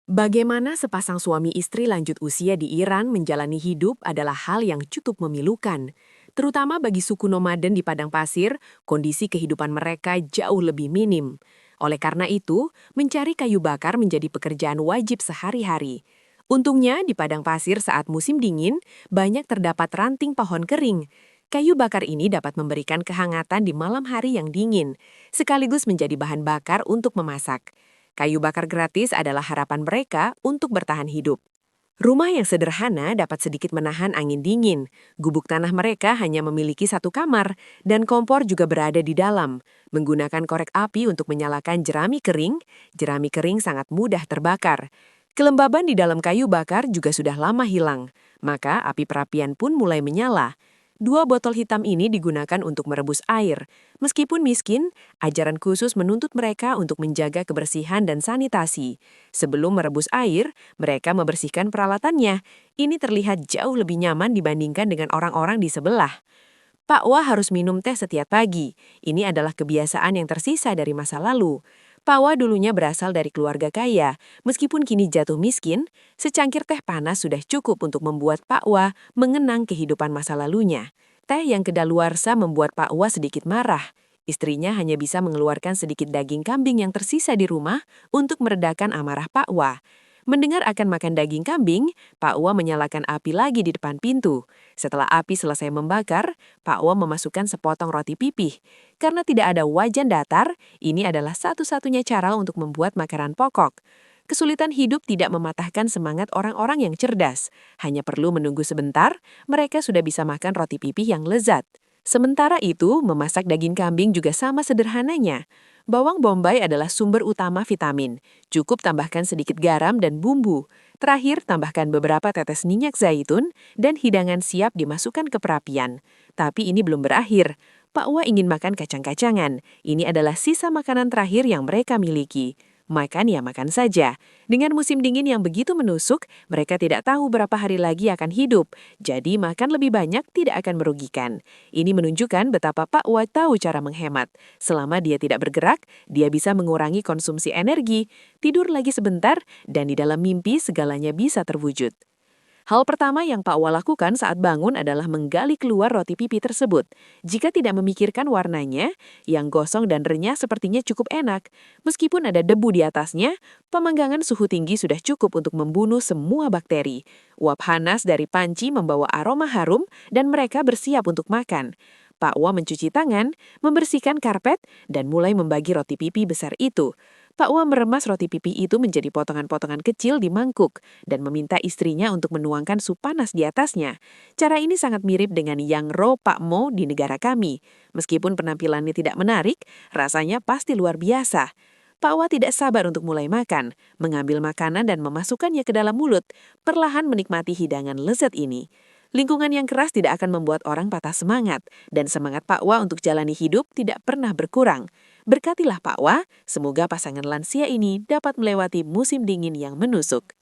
Bagaimana sepasang suami istri lanjut usia di Iran menjalani hidup adalah hal yang cukup memilukan. Terutama bagi suku nomaden di padang pasir, kondisi kehidupan mereka jauh lebih minim. Oleh karena itu, mencari kayu bakar menjadi pekerjaan wajib sehari-hari. Untungnya, di padang pasir saat musim dingin, banyak terdapat ranting pohon kering. Kayu bakar ini dapat memberikan kehangatan di malam hari yang dingin, sekaligus menjadi bahan bakar untuk memasak. Kayu bakar gratis adalah harapan mereka untuk bertahan hidup. Rumah yang sederhana dapat sedikit menahan angin dingin. Gubuk tanah mereka hanya memiliki satu kamar, dan kompor juga berada di dalam. Menggunakan korek api untuk menyalakan jerami kering sangat mudah terbakar. Kelembaban di dalam kayu bakar juga sudah lama hilang, maka api perapian pun mulai menyala. Dua botol hitam ini digunakan untuk merebus air. Meskipun miskin, ajaran khusus menuntut mereka untuk menjaga kebersihan dan sanitasi. Sebelum merebus air, mereka membersihkan peralatannya. Ini terlihat jauh lebih nyaman dibandingkan dengan orang-orang di sebelah. Pak Wah harus minum teh setiap pagi. Ini adalah kebiasaan yang tersisa dari masa lalu. Pak Wah dulunya berasal dari keluarga kaya. Meskipun kini jatuh miskin, secangkir teh panas sudah cukup untuk membuat Pak Wah mengenang kehidupan masa lalunya. Teh yang kedaluarsa membuat Pak Wah sedikit marah. Istrinya hanya bisa mengeluarkan sedikit daging kambing yang tersisa di rumah untuk meredakan amarah Pak Wah. Mendengar akan makan daging kambing, Pak Wah menyalakan api lagi di depan pintu. Setelah api selesai membakar, Pak Wah memasukkan sepotong roti pipih. Karena tidak ada wajan datar, ini adalah satu-satunya cara untuk membuat makanan pokok. Kesulitan hidup tidak mematahkan semangat orang-orang yang cerdas. Hanya perlu menunggu sebentar, mereka sudah bisa makan roti pipih yang lezat. Sementara itu, memasak daging kambing juga sama sederhananya. Bawang bombay adalah sumber utama vitamin. Cukup tambahkan sedikit garam dan bumbu. Terakhir, tambahkan beberapa tetes minyak zaitun dan hidangan siap dimasukkan ke perapian. Tapi ini belum berakhir. Pak Wah ingin makan kacang-kacangan. Ini adalah sisa makanan terakhir yang mereka miliki. Makan ya makan saja. Dengan musim dingin yang begitu menusuk, mereka tidak tahu berapa hari lagi akan hidup. Jadi makan lebih banyak tidak akan merugikan. Ini menunjukkan betapa Pak Wah tahu cara menghemat. Selama dia tidak bergerak, dia bisa mengurangi konsumsi energi, tidur lagi sebentar, dan di dalam mimpi segalanya bisa terwujud. Hal pertama yang Pak Wah lakukan saat bangun adalah menggali keluar roti pipi tersebut. Jika tidak memikirkan warnanya, yang gosong dan renyah sepertinya cukup enak. Meskipun ada debu di atasnya, pemanggangan suhu tinggi sudah cukup untuk membunuh semua bakteri. Uap panas dari panci membawa aroma harum dan mereka bersiap untuk makan. Pak Wah mencuci tangan, membersihkan karpet, dan mulai membagi roti pipi besar itu. Pak Wah meremas roti pipi itu menjadi potongan-potongan kecil di mangkuk dan meminta istrinya untuk menuangkan sup panas di atasnya. Cara ini sangat mirip dengan yang ro Pak Mo di negara kami. Meskipun penampilannya tidak menarik, rasanya pasti luar biasa. Pak Wah tidak sabar untuk mulai makan, mengambil makanan dan memasukkannya ke dalam mulut, perlahan menikmati hidangan lezat ini. Lingkungan yang keras tidak akan membuat orang patah semangat, dan semangat Pak Wah untuk jalani hidup tidak pernah berkurang. Berkatilah Pak Wah, semoga pasangan lansia ini dapat melewati musim dingin yang menusuk.